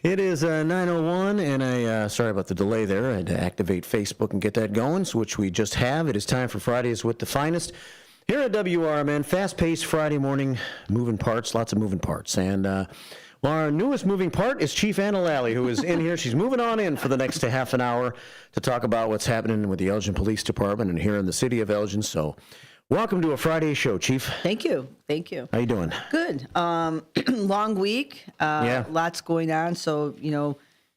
It is 9:01, and sorry about the delay there. I had to activate Facebook and get that going, which we just have. It is time for Fridays with the Finest. Here at WRMN, fast-paced Friday morning, moving parts, lots of moving parts. And our newest moving part is Chief Anna Lalley, who is in here. She's moving on in for the next half an hour to talk about what's happening with the Elgin Police Department and here in the city of Elgin. So welcome to a Friday show, Chief. Thank you. Thank you. How you doing? Good. Long week. Yeah. Lots going on. So,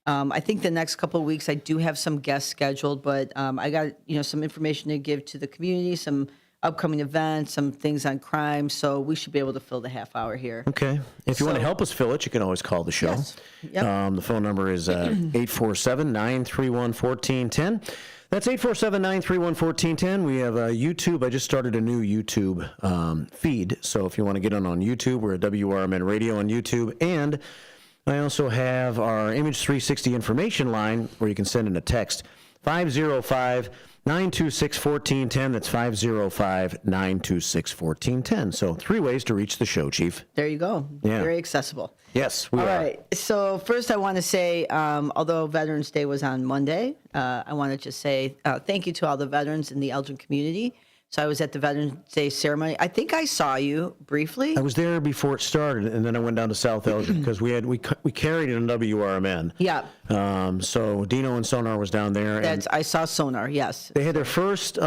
I think the next couple of weeks I do have some guests scheduled, but I got, some information to give to the community, some upcoming events, some things on crime. So we should be able to fill the half hour here. Okay. If you want to help us fill it, you can always call the show. Yes. Yep. The phone number is 847-931-1410. That's 847-931-1410. We have YouTube. I just started a new YouTube feed. So if you want to get on YouTube, we're at WRMN Radio on YouTube. And I also have our Image 360 information line where you can send in a text. 505-926-1410. That's 505-926-1410. So 3 ways to reach the show, Chief. There you go. Yeah. Very accessible. Yes, we are. All right. So first I want to say, although Veterans Day was on Monday, I want to just say thank you to all the veterans in the Elgin community. So I was at the Veterans Day ceremony. I think I saw you briefly. I was there before it started, and then I went down to South Elgin because we carried it on WRMN. Yeah. So Dino and Sonar was down there. I saw Sonar, yes. They had their first,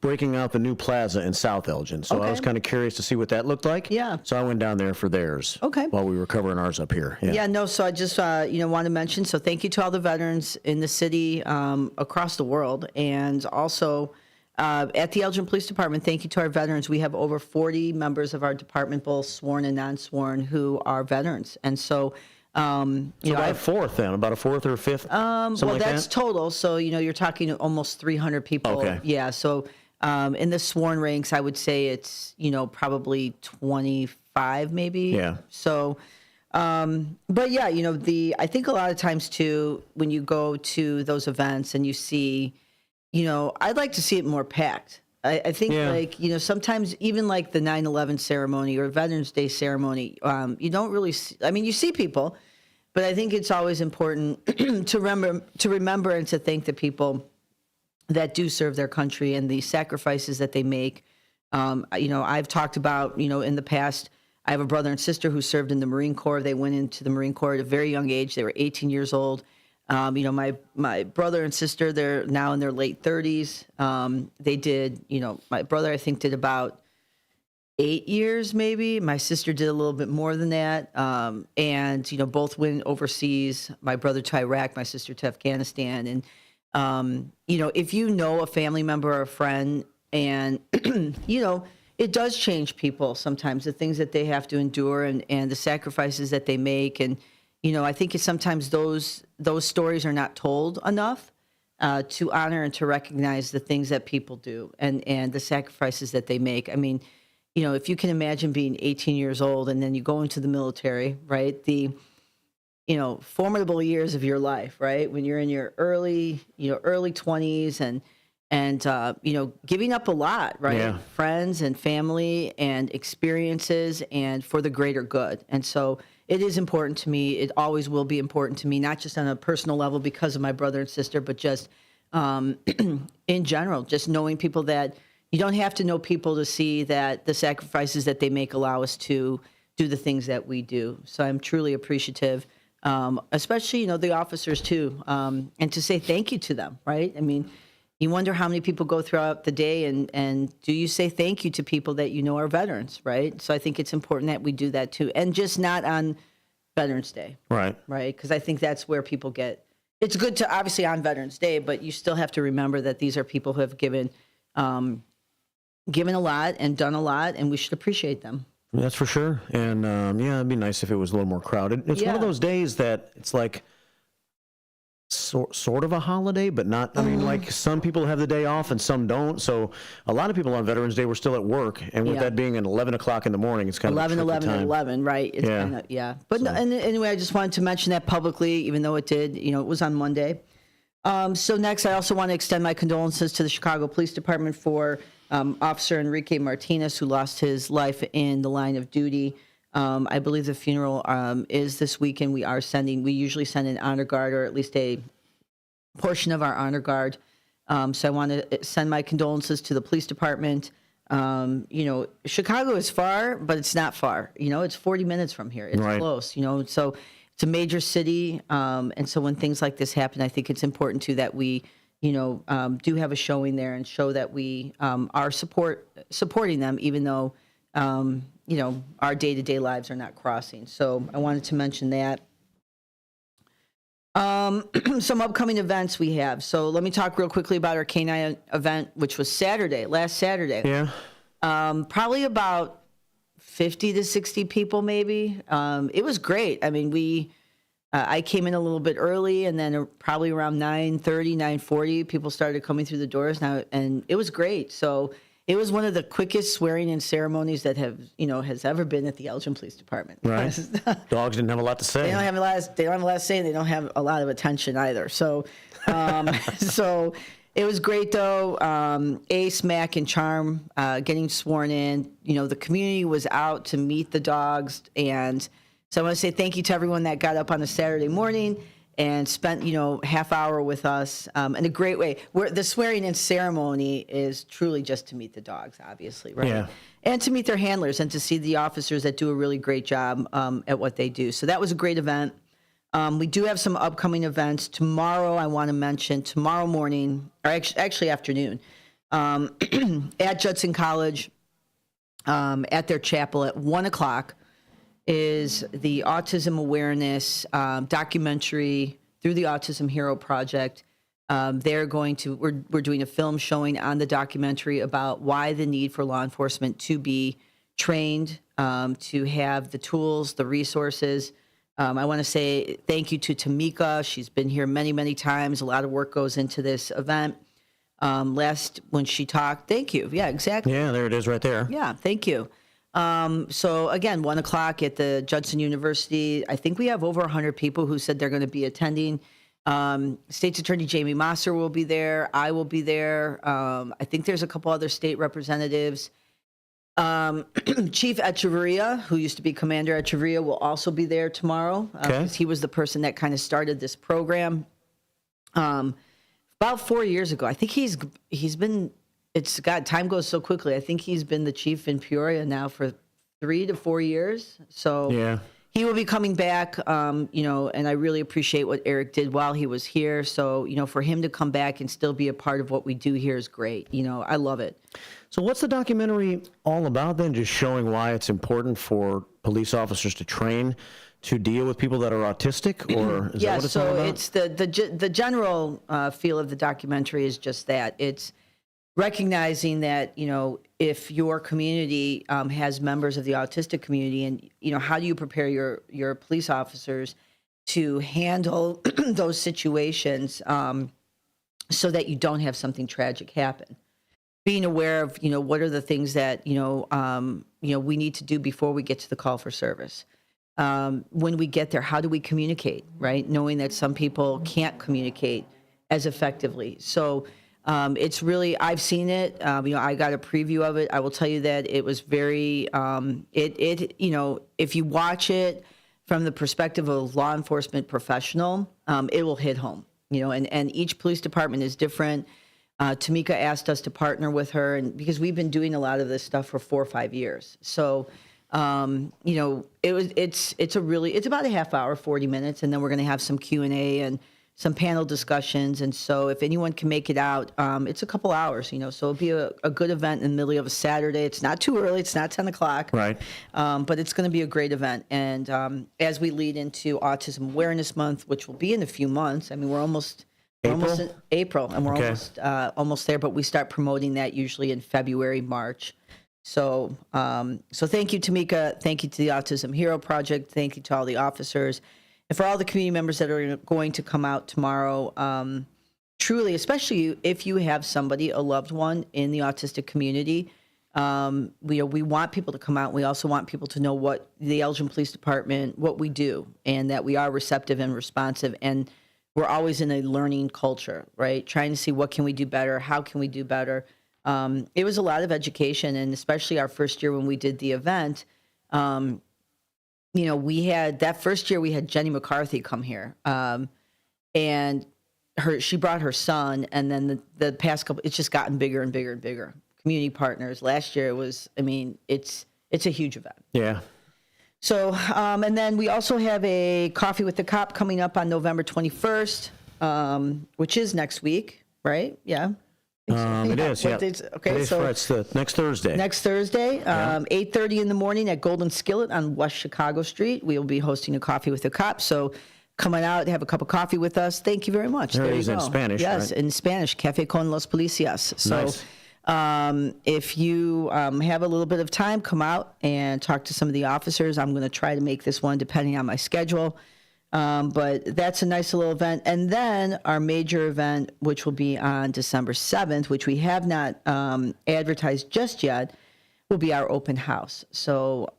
breaking out the new plaza in South Elgin. So I was kind of curious to see what that looked like. Yeah. So I went down there for theirs. Okay. While we were covering ours up here. Yeah, no, so I just, want to mention, so thank you to all the veterans in the city, across the world, and also at the Elgin Police Department, thank you to our veterans. We have over 40 members of our department, both sworn and non-sworn, who are veterans. And so, about a fourth then, about a fourth or a fifth? Well, that's total. So, you're talking almost 300 people. Okay. Yeah, so in the sworn ranks, I would say it's, probably 25 maybe. Yeah. So, but yeah, I think a lot of times too, when you go to those events and you see, I'd like to see it more packed. I think sometimes even like the 9/11 ceremony or Veterans Day ceremony, you don't really see, you see people, but I think it's always important to remember and to thank the people that do serve their country and the sacrifices that they make. I've talked about, in the past, I have a brother and sister who served in the Marine Corps. They went into the Marine Corps at a very young age. They were 18 years old. My brother and sister, they're now in their late 30s. They did, my brother, I think, did about 8 years maybe. My sister did a little bit more than that. And, both went overseas. My brother to Iraq, my sister to Afghanistan. And, if you know a family member or a friend and, it does change people sometimes, the things that they have to endure and the sacrifices that they make. And, I think sometimes those stories are not told enough to honor and to recognize the things that people do and the sacrifices that they make. If you can imagine being 18 years old and then you go into the military, right? The formidable years of your life, right? When you're in your early 20s and giving up a lot, right? Yeah. Friends and family and experiences and for the greater good. And so it is important to me. It always will be important to me, not just on a personal level because of my brother and sister, but just in general, just knowing people that you don't have to know people to see that the sacrifices that they make allow us to do the things that we do. So I'm truly appreciative. Especially, the officers too, and to say thank you to them, right? You wonder how many people go throughout the day and do you say thank you to people that are veterans, right? So I think it's important that we do that too, and just not on Veterans Day. Right? Because I think that's where people get, it's good to obviously on Veterans Day, but you still have to remember that these are people who have given a lot and done a lot, and we should appreciate them. That's for sure. And, it'd be nice if it was a little more crowded. It's one of those days that it's like sort of a holiday, but not, like some people have the day off and some don't. So a lot of people on Veterans Day were still at work. And with that being at 11 o'clock in the morning, it's kind of 11, right? It's But anyway, I just wanted to mention that publicly, even though it did, it was on Monday. So next, I also want to extend my condolences to the Chicago Police Department for Officer Enrique Martinez, who lost his life in the line of duty. I believe the funeral is this weekend. We usually send an honor guard, or at least a portion of our honor guard. So I want to send my condolences to the police department. Chicago is far, but it's not far. It's 40 minutes from here. It's Right. close, so it's a major city. And so when things like this happen, I think it's important too that we, do have a showing there and show that we are supporting them, even though, our day-to-day lives are not crossing. So I wanted to mention that. Some upcoming events we have. So let me talk real quickly about our canine event, which was last Saturday. Yeah. Probably about 50 to 60 people, maybe. It was great. I mean, I came in a little bit early, and then probably around 9:30, 9:40, people started coming through the doors now, and it was great. So it was one of the quickest swearing-in ceremonies that has ever been at the Elgin Police Department. Right. Dogs didn't have a lot to say. They don't have a lot to say. They don't have a lot of attention either. So, so it was great though. Ace, Mac, and Charm getting sworn in. The community was out to meet the dogs, and so I want to say thank you to everyone that got up on a Saturday morning and spent half hour with us in a great way. The swearing in ceremony is truly just to meet the dogs, obviously, right? Yeah. And to meet their handlers and to see the officers that do a really great job at what they do. So that was a great event. We do have some upcoming events. Tomorrow, I want to mention, tomorrow morning, or actually afternoon, at Judson College, at their chapel at 1 o'clock, is the autism awareness documentary through the Autism Hero Project. We're doing a film showing on the documentary about why the need for law enforcement to be trained, to have the tools, the resources. I want to say thank you to Tamika. She's been here many, many times. A lot of work goes into this event. When she talked, thank you. Yeah, exactly. Yeah, there it is right there. Yeah, thank you. So again, 1 o'clock at the Judson University. I think we have over 100 people who said they're going to be attending. State's Attorney Jamie Mosser will be there. I will be there. I think there's a couple other state representatives. Chief Echeverria, who used to be Commander Echeverria, will also be there tomorrow. Because he was the person that kind of started this program. About 4 years ago. I think he's been. Time goes so quickly. I think he's been the chief in Peoria now for 3 to 4 years. So yeah. He will be coming back, and I really appreciate what Eric did while he was here. So, for him to come back and still be a part of what we do here is great. I love it. So what's the documentary all about then? Just showing why it's important for police officers to train to deal with people that are autistic, or is that what it's all about? It's the general feel of the documentary is just that. It's recognizing that, if your community has members of the autistic community, and, how do you prepare your police officers to handle those situations so that you don't have something tragic happen? Being aware of, what are the things that, we need to do before we get to the call for service. When we get there, how do we communicate, right? Knowing that some people can't communicate as effectively. So, it's really, I've seen it, I got a preview of it. I will tell you that it was very, if you watch it from the perspective of a law enforcement professional, it will hit home, and each police department is different. Tamika asked us to partner with her, and because we've been doing a lot of this stuff for 4 or 5 years. So, it's about a half hour, 40 minutes, and then we're going to have some Q&A and some panel discussions. And so if anyone can make it out, it's a couple hours, so it'll be a good event in the middle of a Saturday. It's not too early. It's not 10 o'clock. Right. But it's going to be a great event. And as we lead into Autism Awareness Month, which will be in a few months, I mean, we're almost in April, and we're almost there, but we start promoting that usually in February, March. So, so thank you, Tamika. Thank you to the Autism Hero Project. Thank you to all the officers. And for all the community members that are going to come out tomorrow, truly, especially if you have somebody, a loved one in the autistic community, we want people to come out. We also want people to know what the Elgin Police Department, what we do, and that we are receptive and responsive. And we're always in a learning culture, right? Trying to see what can we do better, how can we do better. It was a lot of education, and especially our first year when we did the event, we had that first year we had Jenny McCarthy come here, and she brought her son, and then the past couple, it's just gotten bigger and bigger and bigger. Community partners. Last year it was, it's a huge event. Yeah. So, and then we also have a Coffee with the Cop coming up on November 21st, which is next week, right? Yeah. It is, yeah. Okay, so it's the next Thursday. Next Thursday, 8:30 in the morning at Golden Skillet on West Chicago Street. We will be hosting a Coffee with the Cop. So come on out, have a cup of coffee with us. Thank you very much. There you is go. in Spanish, yes, right? in Spanish, Café con los Policías. So Nice. if you have a little bit of time, come out and talk to some of the officers. I'm going to try to make this one depending on my schedule. But that's a nice little event. And then our major event, which will be on December 7th, which we have not advertised just yet, will be our open house. So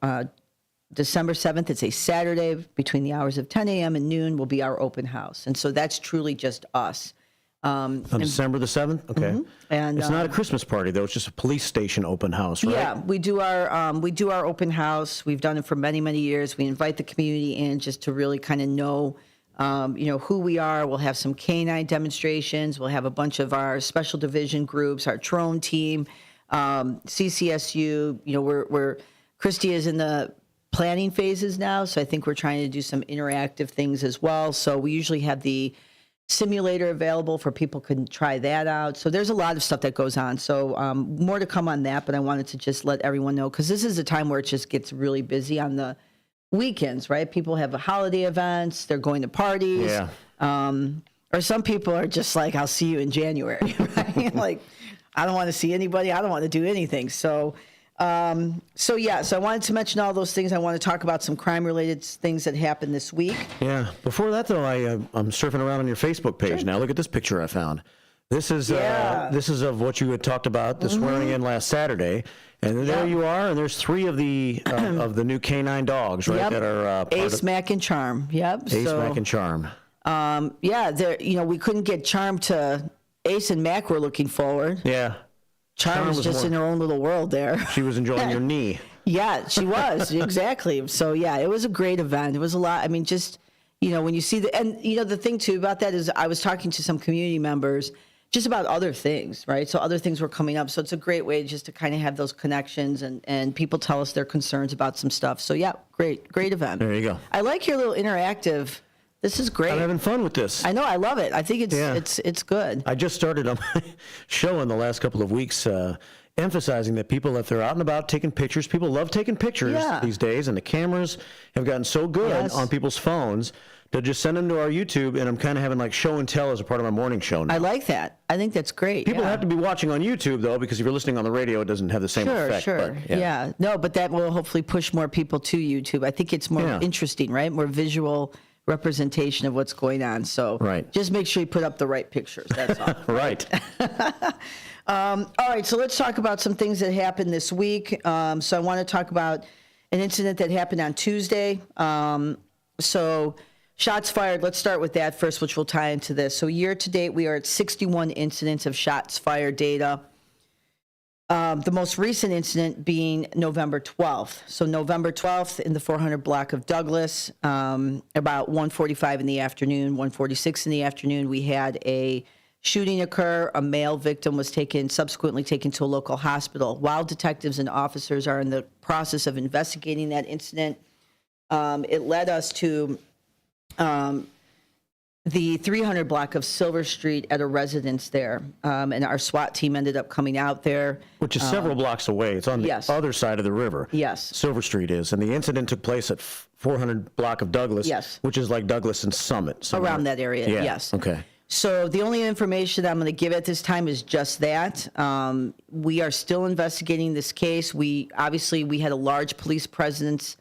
December 7th, it's a Saturday, between the hours of 10 a.m. and noon will be our open house. And so that's truly just us. On December the 7th? Okay. And it's not a Christmas party, though. It's just a police station open house, right? Yeah, we do our open house. We've done it for many, many years. We invite the community in just to really kind of know, who we are. We'll have some canine demonstrations. We'll have a bunch of our special division groups, our Trone team, CCSU. We're Christy is in the planning phases now, so I think we're trying to do some interactive things as well. So we usually have the simulator available for people can try that out. So there's a lot of stuff that goes on. So more to come on that, but I wanted to just let everyone know because this is a time where it just gets really busy on the weekends, right? People have holiday events, they're going to parties. Yeah. Or some people are just like, I'll see you in January, right? Like, I don't want to see anybody. I don't want to do anything. So I wanted to mention all those things. I want to talk about some crime-related things that happened this week. Yeah. Before that, though, I'm surfing around on your Facebook page now. Look at this picture I found. This is of what you had talked about, the swearing in last Saturday, and there you are. And there's 3 of the of the new canine dogs, right? Yep. That are Ace, Mac, and Charm. Yep. Ace, Mac, and Charm. We couldn't get Charm to Ace and Mac. Were looking forward. Yeah. Charm was just in her own little world there. She was enjoying your knee. Yeah, she was. Exactly. So, yeah, it was a great event. It was a lot. When you see the thing, too, about that is I was talking to some community members just about other things, right? So other things were coming up. So it's a great way just to kind of have those connections and people tell us their concerns about some stuff. So, yeah, great event. There you go. I like your little interactive. This is great. I'm having fun with this. I know. I love it. I think it's good. I just started on my show in the last couple of weeks emphasizing that people, if they're out and about taking pictures, people love taking pictures these days, and the cameras have gotten so good on people's phones to just send them to our YouTube, and I'm kind of having like show and tell as a part of my morning show now. I like that. I think that's great. People have to be watching on YouTube, though, because if you're listening on the radio, it doesn't have the same effect. Sure. But, no, but that will hopefully push more people to YouTube. I think it's more interesting, right? More visual representation of what's going on. So just make sure you put up the right pictures. That's all. Right. All right. So let's talk about some things that happened this week. So I want to talk about an incident that happened on Tuesday. So shots fired. Let's start with that first, which will tie into this. So year to date, we are at 61 incidents of shots fired data. The most recent incident being November 12th. So November 12th in the 400 block of Douglas, about 1:45 in the afternoon, 1:46 in the afternoon, we had a shooting occur. A male victim was subsequently taken to a local hospital. While detectives and officers are in the process of investigating that incident, it led us to the 300 block of Silver Street at a residence there. And our SWAT team ended up coming out there. Which is several blocks away. It's on the other side of the river. Yes. Silver Street is. And the incident took place at 400 block of Douglas. Yes. Which is like Douglas and Summit. Somewhere. Around that area, yes. Okay. So the only information that I'm going to give at this time is just that. We are still investigating this case. We had a large police presence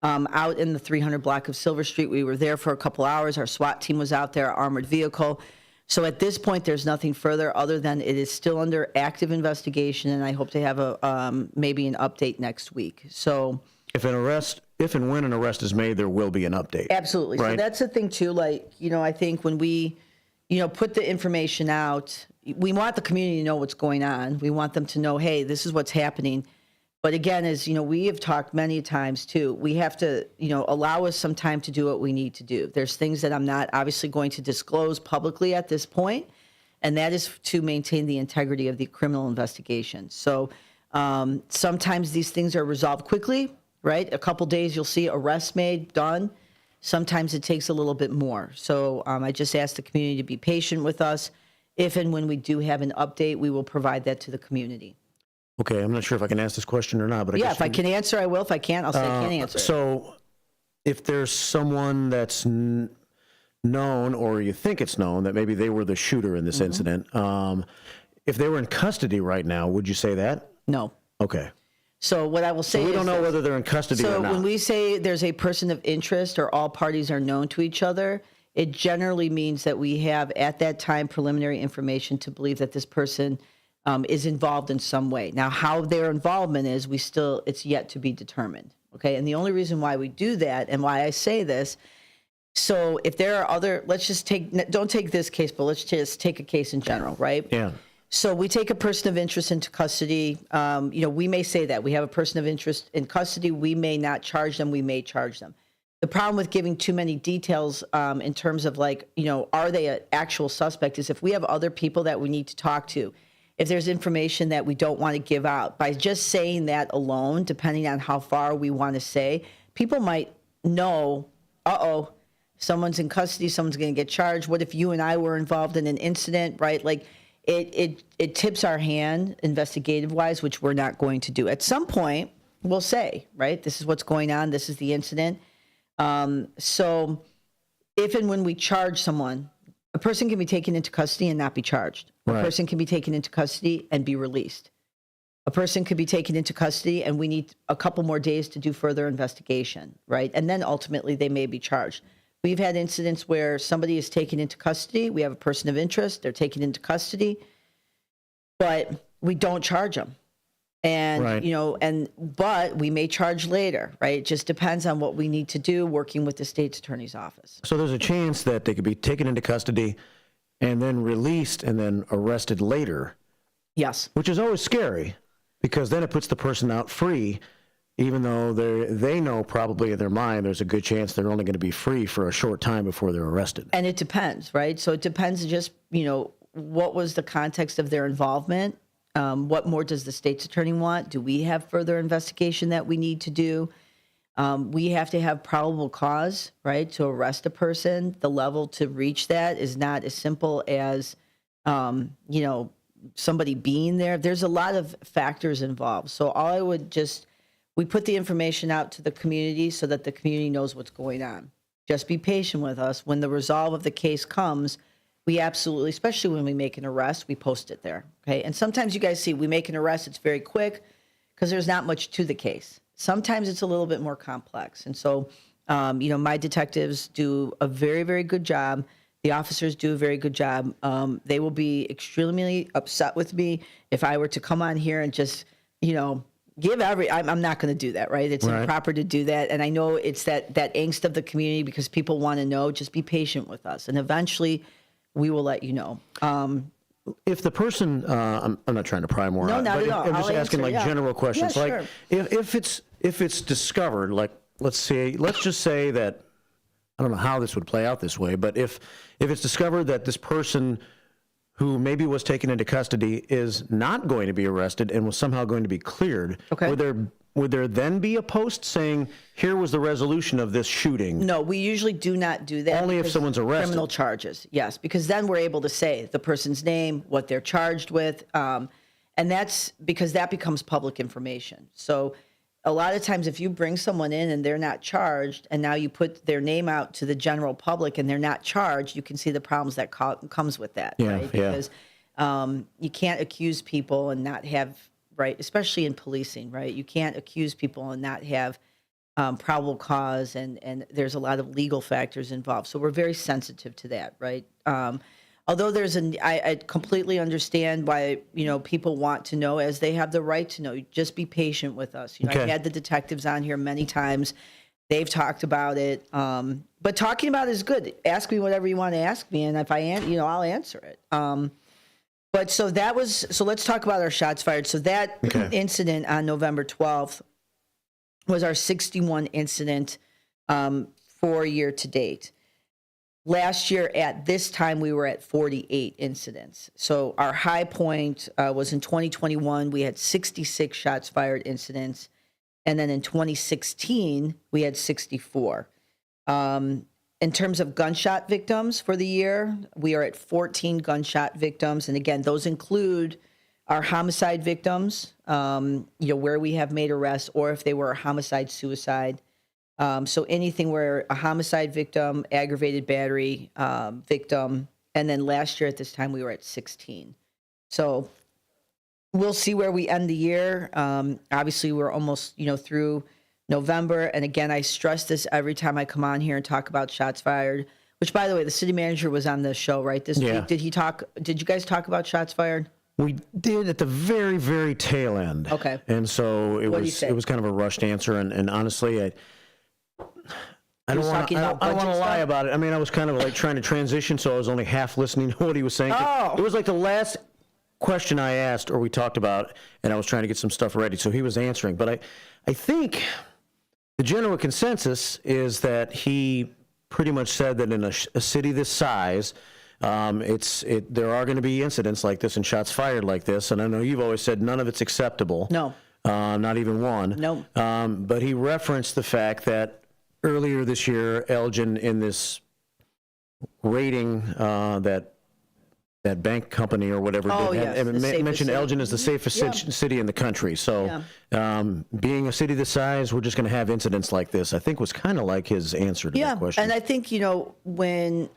out in the 300 block of Silver Street. We were there for a couple hours. Our SWAT team was out there, our armored vehicle. So at this point, there's nothing further other than it is still under active investigation, and I hope to have maybe an update next week. So if and when an arrest is made, there will be an update. Absolutely. Right? So that's the thing too. I think when we, put the information out, we want the community to know what's going on. We want them to know, hey, this is what's happening. But again, as you know, we have talked many times too, we have to, allow us some time to do what we need to do. There's things that I'm not obviously going to disclose publicly at this point, and that is to maintain the integrity of the criminal investigation. So sometimes these things are resolved quickly, right? A couple days you'll see arrests made, done. Sometimes it takes a little bit more. So I just ask the community to be patient with us. If and when we do have an update, we will provide that to the community. Okay, I'm not sure if I can ask this question or not, but I Yeah, guess if I can answer, I will. If I can't, I'll say I can't answer. So if there's someone that's known, or you think it's known, that maybe they were the shooter in this incident, if they were in custody right now, would you say that? No. Okay. So what I will say We is don't know whether they're in custody or so not. when we say there's a person of interest or all parties are known to each other, it generally means that we have at that time preliminary information to believe that this person is involved in some way. Now, how their involvement is, it's yet to be determined. Okay. And the only reason why we do that and why I say this, so if there are other, don't take this case, but let's just take a case in general, right? Yeah. So we take a person of interest into custody. We may say that we have a person of interest in custody. We may not charge them. We may charge them. The problem with giving too many details in terms of are they an actual suspect is if we have other people that we need to talk to, if there's information that we don't want to give out, by just saying that alone, depending on how far we want to say, people might know, someone's in custody, someone's going to get charged. What if you and I were involved in an incident, right? Like it tips our hand investigative wise, which we're not going to do. At some point, we'll say, right, this is what's going on. This is the incident. So if and when we charge someone, a person can be taken into custody and not be charged. A person can be taken into custody and be released. A person could be taken into custody and we need a couple more days to do further investigation, right? And then ultimately they may be charged. We've had incidents where somebody is taken into custody. We have a person of interest. They're taken into custody, but we don't charge them. And, but we may charge later, right? It just depends on what we need to do working with the state's attorney's office. So there's a chance that they could be taken into custody and then released and then arrested later. Yes. Which is always scary because then it puts the person out free, even though they know probably in their mind there's a good chance they're only going to be free for a short time before they're arrested. And it depends, right? So it depends just, what was the context of their involvement? What more does the state's attorney want? Do we have further investigation that we need to do? We have to have probable cause, right, to arrest a person. The level to reach that is not as simple as, somebody being there. There's a lot of factors involved. So all I would we put the information out to the community so that the community knows what's going on. Just be patient with us. When the resolve of the case comes, we absolutely, especially when we make an arrest, we post it there. Okay. And sometimes you guys see we make an arrest, it's very quick because there's not much to the case. Sometimes it's a little bit more complex. And so, my detectives do a very, very good job. The officers do a very good job. They will be extremely upset with me if I were to come on here and just, I'm not going to do that, right? It's improper to do that. And I know it's that angst of the community because people want to know. Just be patient with us. And eventually we will let you know. If the person, I'm not trying to pry more. No, not at all. I'm just asking general questions. Yeah, like sure. if it's discovered, like let's just say that, I don't know how this would play out this way, but if it's discovered that this person who maybe was taken into custody is not going to be arrested and was somehow going to be cleared, would there then be a post saying, here was the resolution of this shooting? No, we usually do not do that. Only if someone's arrested. Criminal charges, yes, because then we're able to say the person's name, what they're charged with, and that's because that becomes public information. So a lot of times if you bring someone in and they're not charged and now you put their name out to the general public and they're not charged, you can see the problems that comes with that, right? Because you can't accuse people and not have, right, especially in policing, right? You can't accuse people and not have probable cause, and there's a lot of legal factors involved. So we're very sensitive to that, right? Although I completely understand why, people want to know as they have the right to know. Just be patient with us. I had the detectives on here many times. They've talked about it. But talking about it is good. Ask me whatever you want to ask me. And if I I'll answer it. But so let's talk about our shots fired. So that incident on November 12th was our 61 incident for year to date. Last year at this time, we were at 48 incidents. So our high point was in 2021. We had 66 shots fired incidents. And then in 2016, we had 64. In terms of gunshot victims for the year, we are at 14 gunshot victims. And again, those include our homicide victims, where we have made arrests, or if they were a homicide suicide. So anything where a homicide victim, aggravated battery victim, and then last year at this time we were at 16. So we'll see where we end the year. Obviously, we're almost through November, and again, I stress this every time I come on here and talk about shots fired. Which, by the way, the city manager was on the show right this week. Did he talk? Did you guys talk about shots fired? We did at the very, very tail end. Okay. And so it was kind of a rushed answer, and honestly, I don't want to lie about it. I mean, I was kind of like trying to transition, so I was only half listening to what he was saying. Oh. It was like the last question I asked or we talked about, and I was trying to get some stuff ready, so he was answering. But I think the general consensus is that he pretty much said that in a city this size, there are going to be incidents like this and shots fired like this. And I know you've always said none of it's acceptable. No. Not even one. No. But he referenced the fact that earlier this year, Elgin, in this rating that bank company or whatever mentioned Elgin as the safest city in the country. So being a city this size, we're just going to have incidents like this, I think was kind of like his answer to that question. And I think, when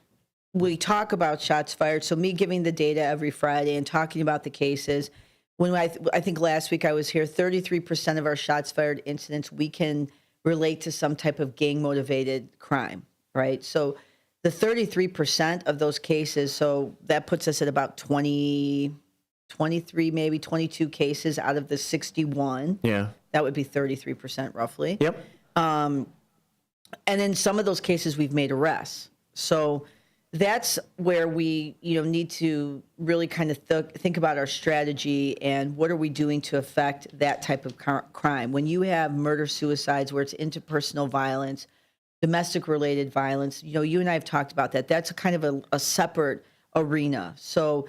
we talk about shots fired, so me giving the data every Friday and talking about the cases, when I think last week I was here, 33% of our shots fired incidents, we can relate to some type of gang motivated crime, right? So the 33% of those cases, so that puts us at about 23, maybe 22 cases out of the 61. Yeah. That would be 33% roughly. Yep. And in some of those cases, we've made arrests. So that's where we, need to really kind of think about our strategy and what are we doing to affect that type of crime. When you have murder, suicides, where it's interpersonal violence, domestic related violence, you and I have talked about that. That's a kind of a separate arena. So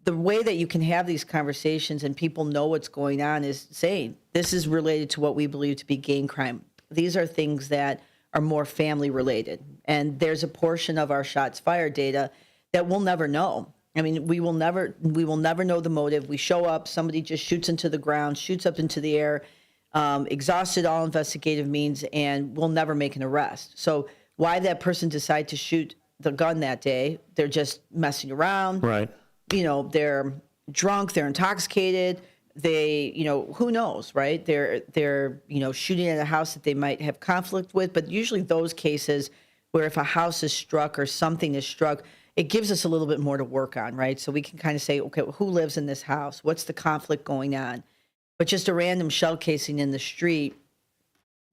the way that you can have these conversations and people know what's going on is saying, this is related to what we believe to be gang crime. These are things that are more family related. And there's a portion of our shots fired data that we'll never know. I mean, we will never know the motive. We show up, somebody just shoots into the ground, shoots up into the air, exhausted all investigative means, and we'll never make an arrest. So why that person decide to shoot the gun that day? They're just messing around. Right. They're drunk, they're intoxicated. They, who knows, right? They're shooting at a house that they might have conflict with. But usually those cases where if a house is struck or something is struck, it gives us a little bit more to work on, right? So we can kind of say, okay, who lives in this house? What's the conflict going on? But just a random shell casing in the street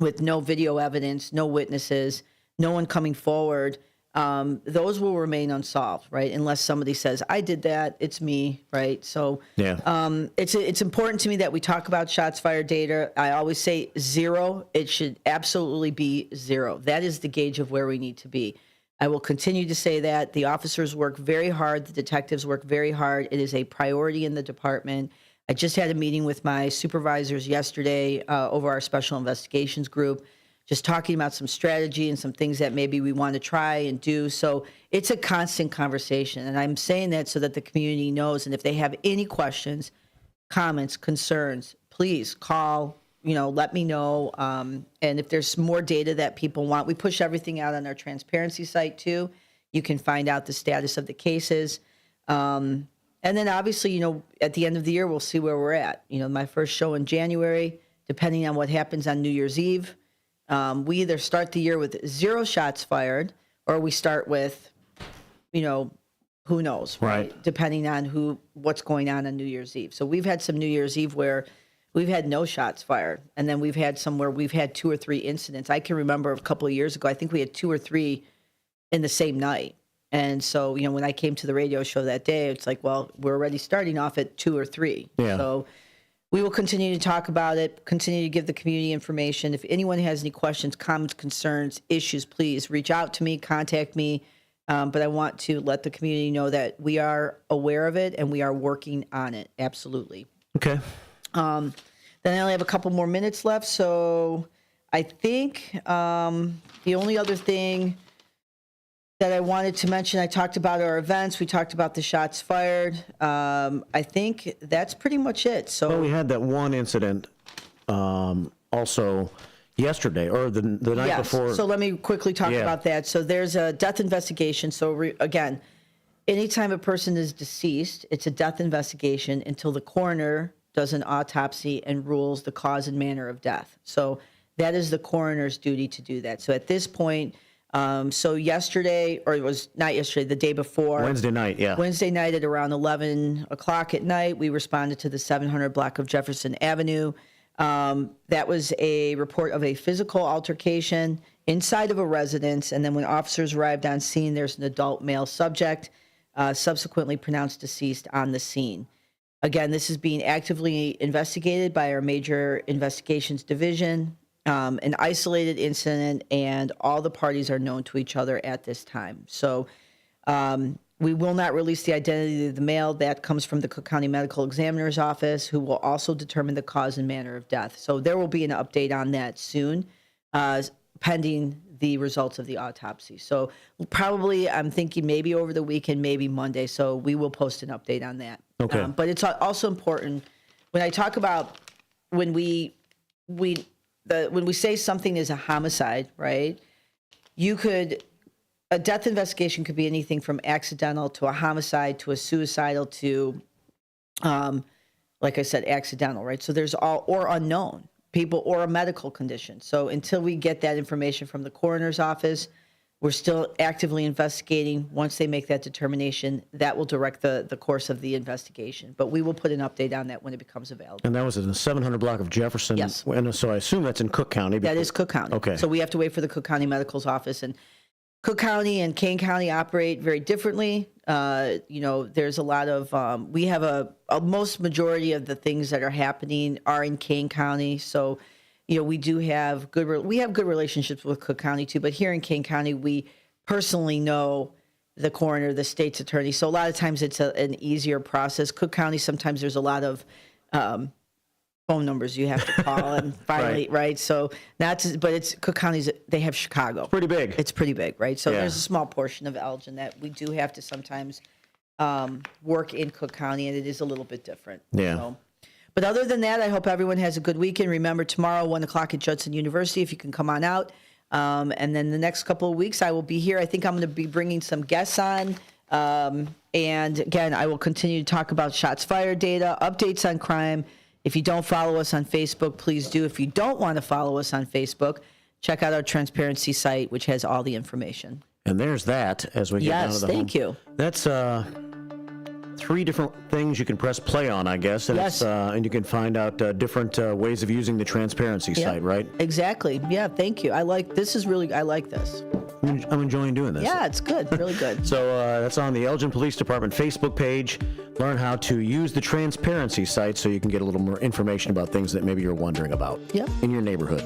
with no video evidence, no witnesses, no one coming forward, those will remain unsolved, right? Unless somebody says, I did that, it's me, right? So it's important to me that we talk about shots fired data. I always say 0. It should absolutely be 0. That is the gauge of where we need to be. I will continue to say that. The officers work very hard. The detectives work very hard. It is a priority in the department. I just had a meeting with my supervisors yesterday over our special investigations group, just talking about some strategy and some things that maybe we want to try and do. So it's a constant conversation. And I'm saying that so that the community knows. And if they have any questions, comments, concerns, please call, let me know. And if there's more data that people want, we push everything out on our transparency site too. You can find out the status of the cases. And then obviously, at the end of the year, we'll see where we're at. My first show in January, depending on what happens on New Year's Eve, we either start the year with 0 shots fired or we start with, who knows, right? Depending on what's going on New Year's Eve. So we've had some New Year's Eve where we've had no shots fired. And then we've had some where we've had 2 or 3 incidents. I can remember a couple of years ago, I think we had 2 or 3 in the same night. And so, when I came to the radio show that day, it's like, well, we're already starting off at 2 or 3. Yeah. So we will continue to talk about it, continue to give the community information. If anyone has any questions, comments, concerns, issues, please reach out to me, contact me. But I want to let the community know that we are aware of it and we are working on it. Absolutely. Okay. Then I only have a couple more minutes left. So I think the only other thing that I wanted to mention, I talked about our events. We talked about the shots fired. I think that's pretty much it. So Well, we had that one incident also yesterday or the night yes. before. So let me quickly talk about that. So there's a death investigation. So again, anytime a person is deceased, it's a death investigation until the coroner does an autopsy and rules the cause and manner of death. So that is the coroner's duty to do that. So at this point, so yesterday, or it was not yesterday, the day before. Wednesday night, yeah. Wednesday night at around 11 o'clock at night, we responded to the 700 block of Jefferson Avenue. That was a report of a physical altercation inside of a residence. And then when officers arrived on scene, there's an adult male subject, subsequently pronounced deceased on the scene. Again, this is being actively investigated by our Major Investigations Division. An isolated incident, and all the parties are known to each other at this time. So we will not release the identity of the male. That comes from the Cook County Medical Examiner's Office, who will also determine the cause and manner of death. So there will be an update on that soon, pending the results of the autopsy. So probably I'm thinking maybe over the weekend, maybe Monday. So we will post an update on that. Okay. But it's also important when I talk about when we say something is a homicide, right? A death investigation could be anything from accidental to a homicide to a suicidal to, like I said, accidental, right? So there's or unknown people or a medical condition. So until we get that information from the coroner's office, we're still actively investigating. Once they make that determination, that will direct the course of the investigation. But we will put an update on that when it becomes available. And that was in the 700 block of Jefferson. Yes. And so I assume that's in Cook County. That is Cook County. Okay. So we have to wait for the Cook County Medical's office. And Cook County and Kane County operate very differently. There's a lot of, we have a most majority of the things that are happening are in Kane County. So, we do have good relationships with Cook County too, but here in Kane County, we personally know the coroner, the state's attorney. So a lot of times it's an easier process. Cook County, sometimes there's a lot of phone numbers you have to call and finally, right? So but it's Cook County's, they have Chicago. Pretty big. It's pretty big, right? So Yeah. there's a small portion of Elgin that we do have to sometimes work in Cook County, and it is a little bit different. Yeah. So, but other than that, I hope everyone has a good weekend. Remember, tomorrow, 1 o'clock at Judson University, if you can come on out. And then the next couple of weeks, I will be here. I think I'm going to be bringing some guests on. And again, I will continue to talk about shots fired data, updates on crime. If you don't follow us on Facebook, please do. If you don't want to follow us on Facebook, check out our transparency site, which has all the information. And there's that as we get down to the thank you. That's 3 different things you can press play on, I guess. And Yes. And you can find out different ways of using the transparency site, right? Exactly. Yeah, thank you. I like this. I'm enjoying doing this. Yeah, it's good. Really good. So that's on the Elgin Police Department Facebook page. Learn how to use the transparency site so you can get a little more information about things that maybe you're wondering about in your neighborhood.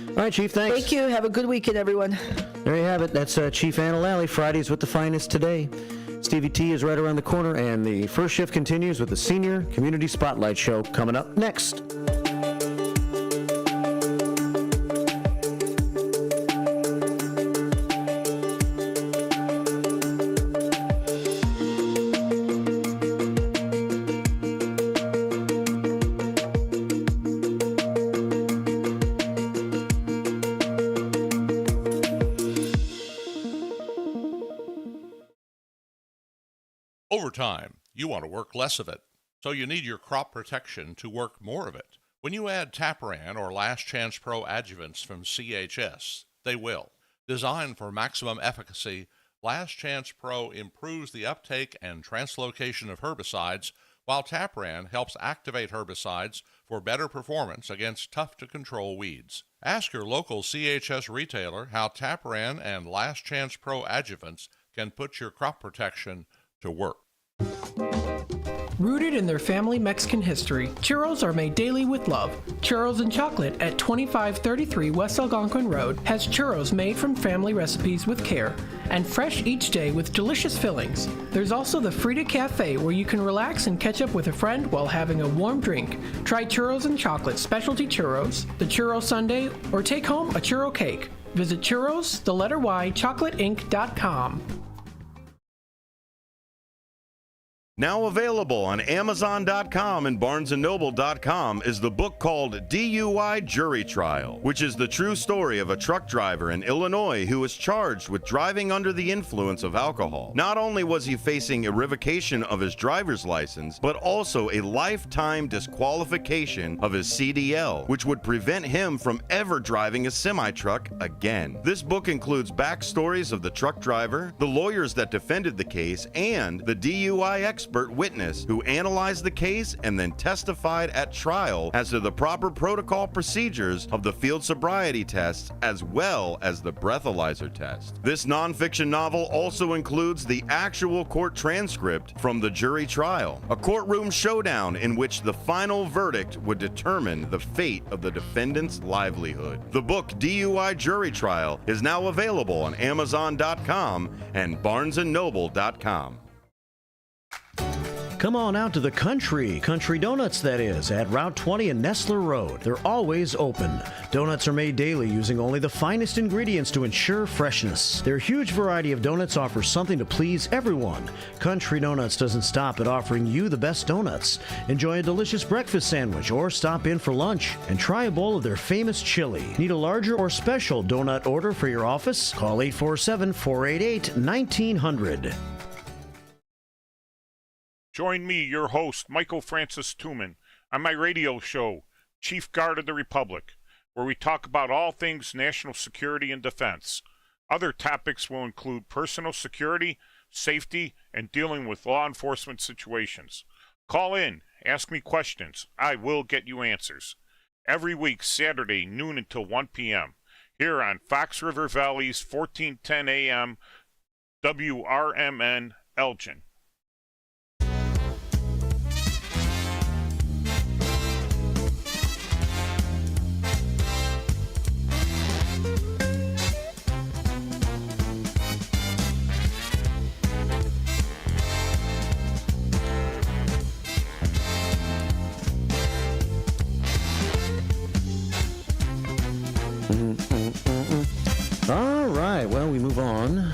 All right, Chief, thanks. Thank you. Have a good weekend, everyone. There you have it. That's Chief Anna Lalley, Fridays with the Finest today. Stevie T is right around the corner, and the first shift continues with the Senior Community Spotlight Show coming up next. Overtime, you want to work less of it, so you need your crop protection to work more of it. When you add Tapran or Last Chance Pro adjuvants from CHS, they will. Designed for maximum efficacy, Last Chance Pro improves the uptake and translocation of herbicides, while Tapran helps activate herbicides for better performance against tough-to-control weeds. Ask your local CHS retailer how Tapran and Last Chance Pro adjuvants can put your crop protection to work. Rooted in their family Mexican history, churros are made daily with love. Churros and Chocolate at 2533 West Algonquin Road has churros made from family recipes with care and fresh each day with delicious fillings. There's also the Frida Cafe where you can relax and catch up with a friend while having a warm drink. Try Churros and Chocolate specialty churros, the churro sundae, or take home a churro cake. Visit churros, the letter Y, chocolateinc.com. Now available on Amazon.com and BarnesandNoble.com is the book called DUI Jury Trial, which is the true story of a truck driver in Illinois who was charged with driving under the influence of alcohol. Not only was he facing a revocation of his driver's license, but also a lifetime disqualification of his CDL, which would prevent him from ever driving a semi-truck again. This book includes backstories of the truck driver, the lawyers that defended the case, and the DUI expert witness who analyzed the case and then testified at trial as to the proper protocol procedures of the field sobriety tests as well as the breathalyzer test. This nonfiction novel also includes the actual court transcript from the jury trial, a courtroom showdown in which the final verdict would determine the fate of the defendant's livelihood. The book DUI Jury Trial is now available on Amazon.com and BarnesandNoble.com. Come on out to the Country Donuts, that is, at Route 20 and Nestler Road. They're always open. Donuts are made daily using only the finest ingredients to ensure freshness. Their huge variety of donuts offers something to please everyone. Country Donuts doesn't stop at offering you the best donuts. Enjoy a delicious breakfast sandwich or stop in for lunch and try a bowl of their famous chili. Need a larger or special donut order for your office? Call 847-488-1900. Join me, your host, Michael Francis Tuman, on my radio show, Chief Guard of the Republic, where we talk about all things national security and defense. Other topics will include personal security, safety, and dealing with law enforcement situations. Call in, ask me questions. I will get you answers. Every week, Saturday, noon until 1 p.m., here on Fox River Valley's 1410 a.m. WRMN Elgin. All right, well, we move on